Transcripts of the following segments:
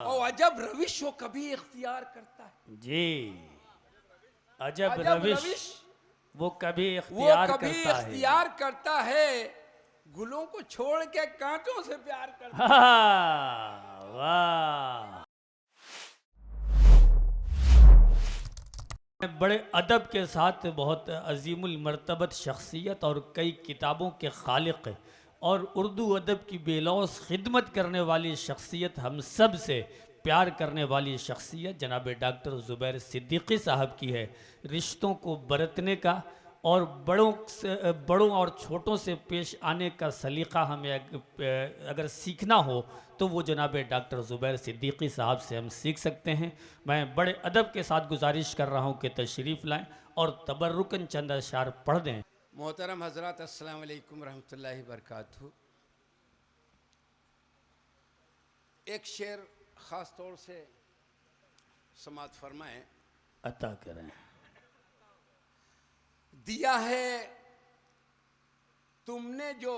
और अजब रविश वो कभी इख्तियार करता है। जी, अजब अजब रविश रविश वो कभी वो इख्तियार कभी करता है। इख्तियार करता है, गुलों को छोड़ के कांटों से प्यार करता है। वाह, बड़े अदब के साथ बहुत अजीमुल मर्तबत शख्सियत और कई किताबों के खालिक और उर्दू अदब की बेलौस खिदमत करने वाली शख्सियत, हम सब से प्यार करने वाली शख्सियत जनाब डॉक्टर ज़ुबैर सिद्दीकी साहब की है। रिश्तों को बरतने का और बड़ों और छोटों से पेश आने का सलीक़ा हमें अगर सीखना हो तो वो जनाब डॉक्टर ज़ुबैर सिद्दीकी साहब से हम सीख सकते हैं। मैं बड़े अदब के साथ गुजारिश कर रहा हूँ कि तशरीफ़ लाएं और तबर्रुकन चंद अशार पढ़ दें। मोहतरम हजरत अस्सलाम वालेकुम रहमतुल्लाहि बरकातहू। एक शेर ख़ास तौर से समात फरमाएं। अता करें। दिया है तुमने जो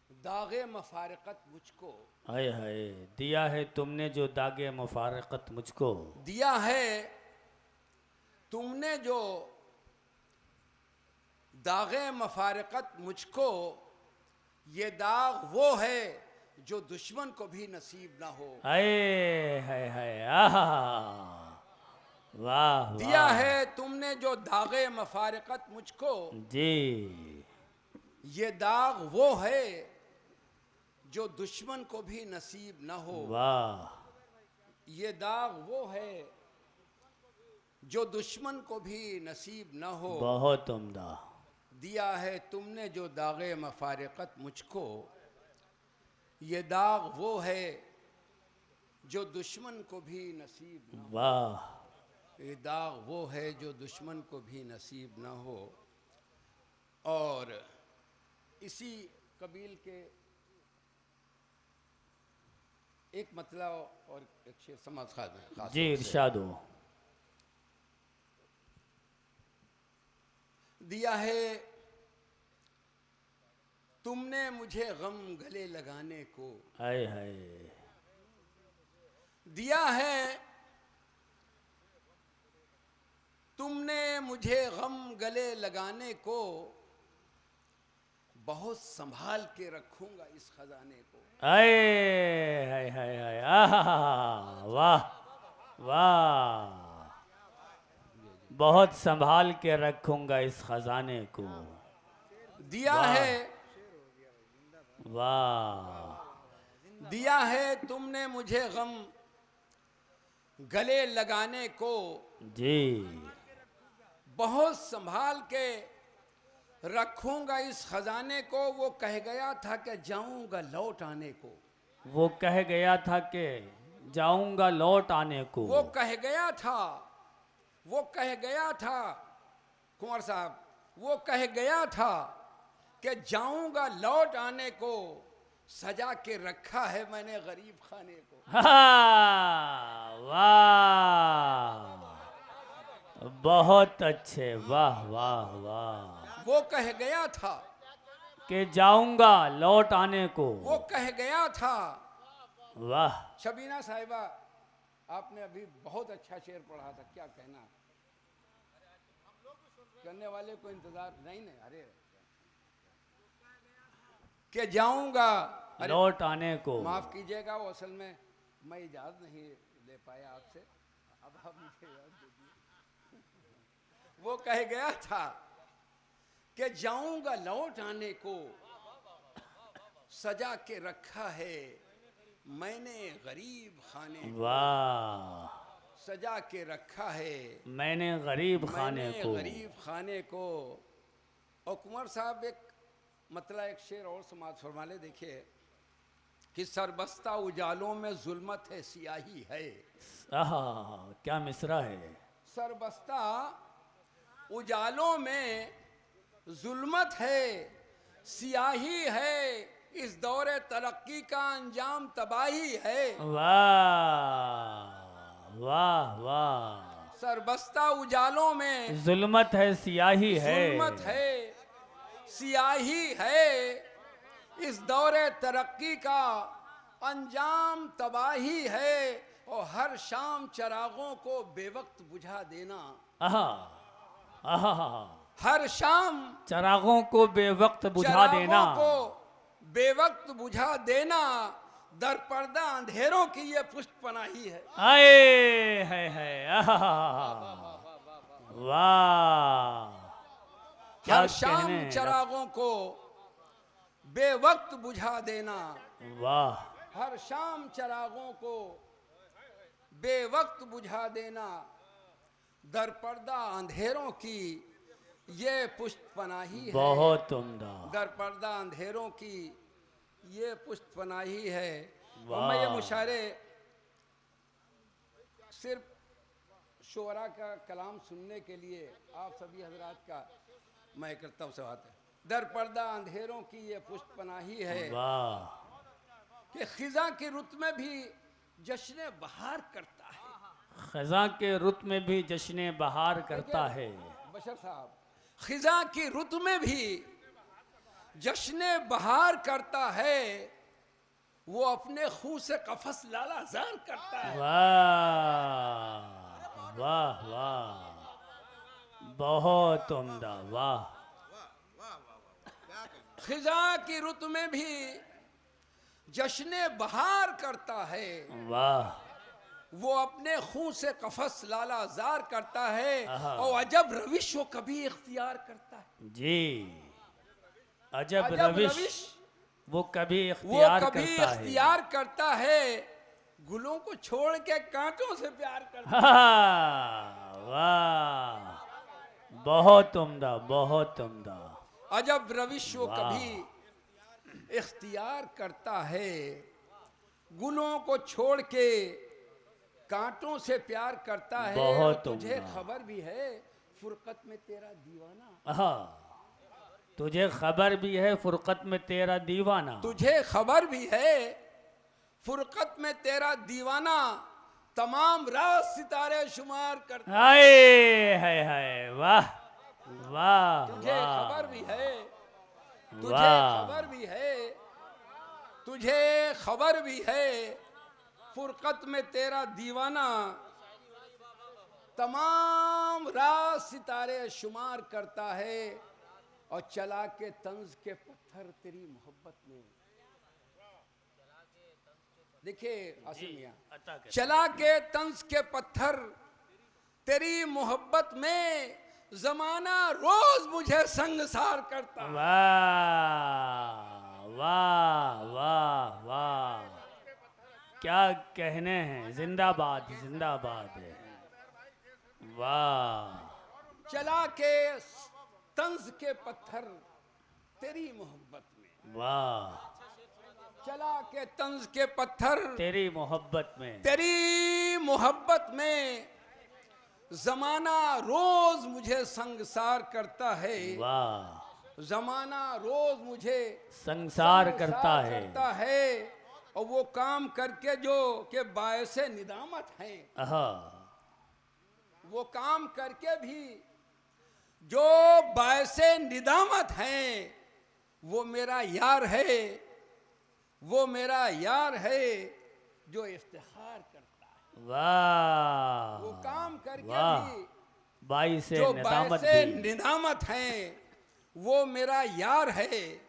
दागे मफारकत मुझको, हाय हाय, दिया है तुमने जो दागे मुफारकत मुझको, दिया है तुमने जो दागे मफारकत मुझको, ये दाग वो है जो दुश्मन को भी नसीब ना हो। हाय हाय हाय, आहा, वाह दिया वाह, है तुमने जो दागे मफारकत मुझको, जी, ये दाग वो है जो दुश्मन को भी नसीब न हो। वाह, ये दाग वो है जो दुश्मन को भी नसीब न हो। बहुत उम्दा। दिया है तुमने जो दागे मफारकत मुझको, ये दाग वो है जो दुश्मन को भी नसीब न हो। वाह, ये दाग वो है जो दुश्मन को भी नसीब न हो। और इसी कबील के एक मतलब और एक शेर समाज खास जी, तौर से इरशाद हो। दिया है तुमने मुझे गम गले लगाने को, हाय हाय, दिया है तुमने मुझे गम गले लगाने को, बहुत संभाल के रखूंगा इस खजाने को। हाय हाय हाय हाय, आहा, वाह वाह, बहुत संभाल के रखूंगा इस खजाने को। दिया वाह है वाह, दिया है तुमने मुझे गम गले लगाने को, जी, बहुत संभाल के रखूंगा इस खजाने को। वो कह गया था कि जाऊंगा लौट आने को, वो कह गया था कि जाऊंगा लौट आने को। वो कह गया था, वो कह गया था कुंवर साहब, वो कह गया था कि जाऊंगा लौट आने को, सजा के रखा है मैंने गरीब खाने को। वाह, बहुत अच्छे, वाह वाह वाह। वो कह गया था कि जाऊंगा लौट आने को, वो कह गया था। वाह, शबीना साहिबा, आपने अभी बहुत अच्छा शेर पढ़ा था, क्या कहना। करने वाले को इंतजार नहीं नहीं, अरे कि जाऊंगा, अरे लौट आने को, माफ कीजिएगा, वो असल में मैं इजाजत नहीं ले पाया आपसे, अब आप मुझे इजाजत दीजिए। वो कह गया था कि जाऊंगा लौट आने को, सजा के रखा है मैंने गरीब खाने को। वाह, सजा के रखा है मैंने गरीब खाने मैंने को। गरीब खाने को। और कुंवर साहब एक मतलब एक शेर और समाज फरमा ले, देखिए कि सरबस्ता उजालों में जुल्मत है सियाही है। आहा, क्या मिसरा है। सरबस्ता उजालों में जुल्मत है सियाही है, इस दौरे तरक्की का अंजाम तबाही है। वाह वाह वाह, सरबस्ता उजालों में जुल्मत है सियाही है, जुल्मत है सियाही है, इस दौरे तरक्की का अंजाम तबाही है और हर शाम चरागों को बेवक्त बुझा देना। आहा आहा हर शाम चरागों को बेवक्त बुझा चरागों देना, को बेवक्त बुझा देना, दर पर्दा अंधेरों की ये पुष्ट पनाही है। आए है आहा वाह, क्या हर शाम कहने हैं, चरागों को बेवक्त बुझा देना, वाह हर शाम चरागों को बेवक्त बुझा देना, दर पर्दा अंधेरों की ये पुष्ट पनाही है। बहुत उम्दा, दर पर्दा अंधेरों की ये पुष्ट पनाही है। और वाह। मैं ये मुशायरे सिर्फ शोरा का कलाम सुनने के लिए आप सभी हजरात का मैं करता हूँ सवाल है। दर पर्दा अंधेरों की ये पुष्ट पनाही है वाह कि खिजा की रुत में भी जश्न बहार करता है। खजा के रुत में भी जश्न बहार करता है। बशर साहब, खिजा की रुत में भी जश्न बहार करता है, वो अपने खून से कफस लालाजार करता है। वाह वाह वाह, बहुत उम्दा, वाह खिजा की रुत में भी जश्न बहार करता है, वाह, वो अपने खून से कफस लालाजार करता है। आहा। और अजब रविश वो कभी इख्तियार करता है। जी, अजब अजब रविश वो कभी वो इख्तियार कभी करता है। इख्तियार करता है, गुलों को छोड़ के कांटों से प्यार करता है। वाह, बहुत उम्दा, बहुत उम्दा, अजब रविश वो वाह। कभी इख्तियार करता है, गुलों को छोड़ के कांटों से प्यार करता है। बहुत तुझे उम्दा। खबर भी है फुरकत में तेरा दीवाना। हाँ, तुझे खबर भी है फुरकत में तेरा दीवाना। तुझे खबर भी है फुरकत में तेरा दीवाना, तमाम रात सितारे शुमार करता है। हाय वाह वाह, तुझे वाह, खबर भी है, तुझे वाह। खबर भी है, तुझे खबर भी है फुरकत में तेरा दीवाना, तमाम रात सितारे शुमार करता है। और चला के तंज के पत्थर तेरी मोहब्बत में, देखिए आसिम मियां, चला के तंज के पत्थर तेरी मोहब्बत में, जमाना रोज मुझे संगसार करता है। वाह वाह वाह वाह, क्या कहने हैं, जिंदाबाद जिंदाबाद, वाह। चला के तंज के पत्थर तेरी मोहब्बत में, वाह, चला के तंज के पत्थर तेरी मोहब्बत में, तेरी मोहब्बत में, जमाना रोज मुझे संगसार करता है। वाह, जमाना रोज मुझे संसार करता है। और वो काम करके जो के बायसे निदामत हैं, आहा, वो काम करके भी जो बायसे निदामत हैं, वो मेरा यार है, वो मेरा यार है जो इफ्तिखार करता है। वाह, वो काम करके वाह, भी बाई से जो निदामत बायसे भी, निदामत हैं, वो मेरा यार है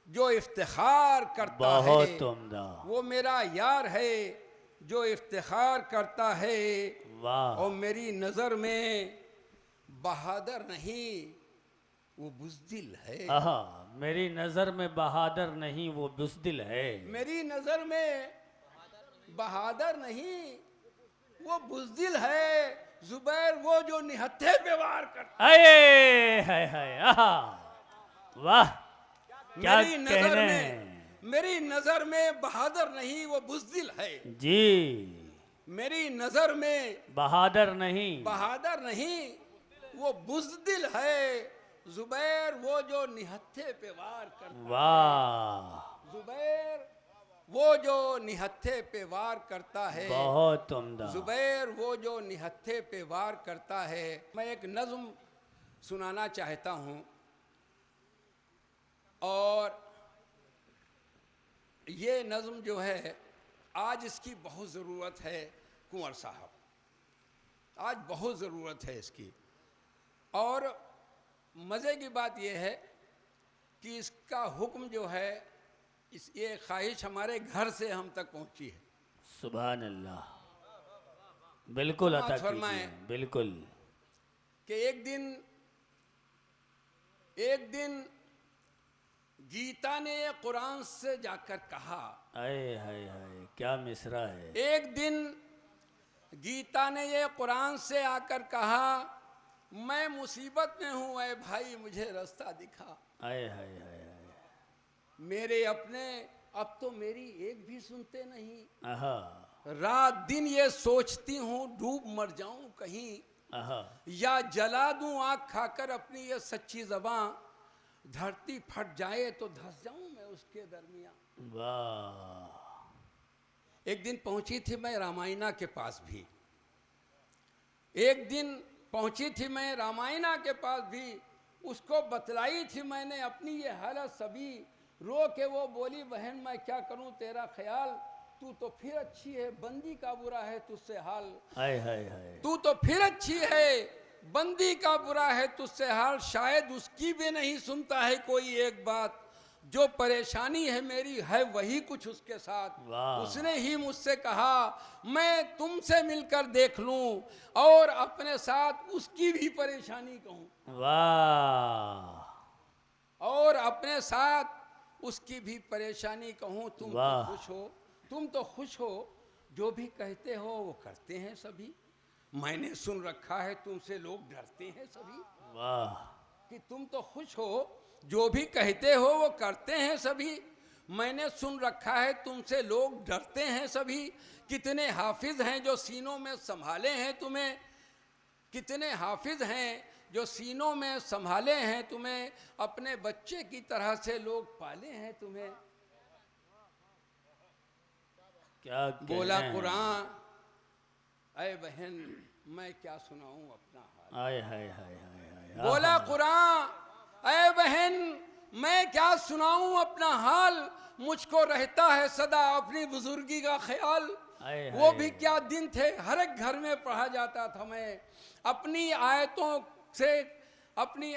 जो इफ्तिखार करता है। बहुत उम्दा, वो मेरा यार है जो इफ्तिखार करता है। वाह, और मेरी नजर में बहादुर नहीं वो बुज़दिल है। आहा, मेरी नजर में बहादुर नहीं वो बुज़दिल है। मेरी नजर में बहादुर नहीं वो बुज़दिल है। जुबैर वो जो निहत्थे पे वार करता अये है आहा, वाह, क्या मेरी नजर कहने में, हैं। मेरी नजर में बहादुर नहीं वो बुज़दिल है। जी, मेरी नजर में बहादुर नहीं, बहादुर नहीं वो बुज़दिल है। जुबैर वो जो निहत्थे पे वार करता, वाह, जुबैर वो जो निहत्थे पे वार करता है। बहुत उम्दा, जुबैर वो जो निहत्थे पे वार करता है। मैं एक नज़्म सुनाना चाहता हूँ और ये नज़्म जो है आज इसकी बहुत ज़रूरत है कुंवर साहब, आज बहुत ज़रूरत है इसकी। और मज़े की बात यह है कि इसका हुक्म जो है, ये ख्वाहिश हमारे घर से हम तक पहुंची है। सुभान अल्लाह, बिल्कुल अता कीजिए, बिल्कुल। कि एक दिन गीता ने कुरान से जाकर कहा, आए हाय हाय क्या मिसरा है। एक दिन गीता ने ये कुरान से आकर कहा, मैं मुसीबत में हूँ ऐ भाई मुझे रास्ता दिखा। आए हाय हाय हाय, मेरे अपने अब तो मेरी एक भी सुनते नहीं। आहा रात दिन ये सोचती हूँ डूब मर जाऊं कहीं, आहा, या जला दूं आग खाकर अपनी ये सच्ची ज़बां, धरती फट जाए तो धंस जाऊं मैं उसके दरमियान। वाह। एक दिन पहुंची थी मैं रामायणा के पास भी, एक दिन पहुंची थी मैं रामायणा के पास भी, उसको बतलाई थी मैंने अपनी ये हालत सभी। रो के वो बोली, बहन मैं क्या करूं तेरा ख्याल, तू तो फिर अच्छी है बंदी का बुरा है तुझसे हाल। हाय हाय हाय, तू तो फिर अच्छी है बंदी का बुरा है तुझसे हाल, शायद उसकी भी नहीं सुनता है कोई एक बात, जो परेशानी है मेरी है वही कुछ उसके साथ। वाह। उसने ही मुझसे कहा मैं तुमसे मिलकर देख लूं और अपने साथ उसकी भी परेशानी कहूं। वाह। और अपने साथ उसकी भी परेशानी कहूं। तुम तो वाह। खुश हो, तुम तो खुश हो, जो भी कहते हो वो करते हैं सभी। मैंने सुन रखा है तुमसे लोग डरते हैं सभी। वाह। कि तुम तो खुश हो, जो भी कहते हो वो करते हैं सभी। मैंने सुन रखा है तुमसे लोग डरते हैं सभी। कितने हाफिज हैं जो सीनों में संभाले हैं तुम्हें, कितने हाफिज हैं जो सीनों में संभाले हैं तुम्हें, अपने बच्चे की तरह से लोग पाले हैं तुम्हें। क्या बोला कहना है। कुरान, अय बहन मैं क्या सुनाऊं अपना हाल। आय हाय हाय हाय हाय, बोला आहा। कुरान, अय बहन मैं क्या सुनाऊं अपना हाल, मुझको रहता है सदा अपनी बुजुर्गी का ख्याल। आय वो हाय। भी क्या दिन थे, हर एक घर में पढ़ा जाता था मैं अपनी आयतों से, अपनी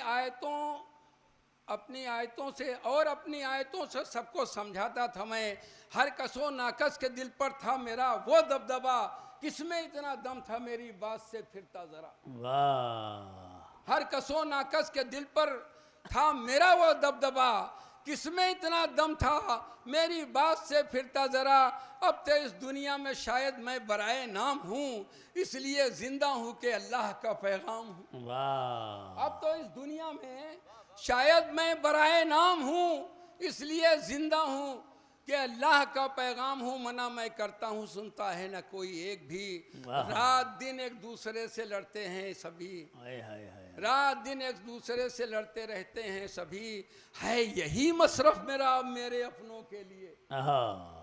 आयतों से सबको समझाता था मैं। हर कसो नाकस के दिल पर था मेरा वो दबदबा, किसमें इतना दम था मेरी बात से फिरता जरा। वाह। हर कसो नाकस के दिल पर था मेरा वो दबदबा, किसमें इतना दम था मेरी बात से फिरता जरा। अब तो इस दुनिया में शायद मैं बराए नाम हूँ, इसलिए जिंदा हूँ कि अल्लाह का पैगाम हूँ। वाह। अब तो इस दुनिया में शायद मैं बराए नाम हूँ, इसलिए जिंदा हूँ कि अल्लाह का पैगाम हूँ। मना मैं करता हूँ सुनता है ना कोई एक भी, वाह। रात दिन एक दूसरे से लड़ते हैं सभी। हाय हाय हाय, रात दिन एक दूसरे से लड़ते रहते हैं सभी। है यही मसरफ मेरा अब मेरे अपनों के लिए, आहा।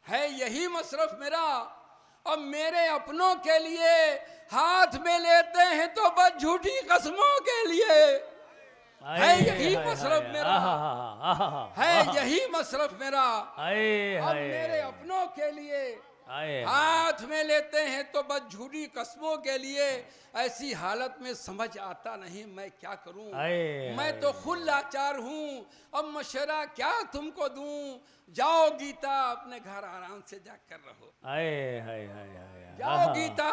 है यही मसरफ मेरा अब मेरे अपनों के लिए। हाथ में लेते हैं तो बस झूठी कसमों के लिए। है यही मसरफ मेरा, है यही मसरफ मेरा अब मेरे अपनों के लिए। हाथ में लेते हैं तो बस झूठी कस्मों के लिए। ऐसी हालत में समझ आता नहीं मैं क्या करूं, मैं तो खुद लाचार हूं। अब मशवरा क्या तुमको दूं, जाओ गीता अपने घर आराम से जाकर रहो। जाओ गीता,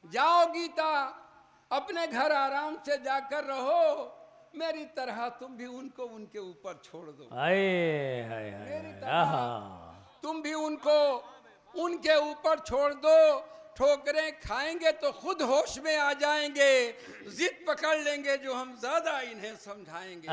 जाओ गीता अपने घर आराम से जाकर रहो। मेरी तरह तुम भी उनको उनके ऊपर छोड़ दो। मेरी तरह तुम भी उनको उनके ऊपर छोड़ दो। ठोकरें खाएंगे तो खुद होश में आ जाएंगे, जिद पकड़ लेंगे जो हम ज्यादा इन्हें समझाएंगे।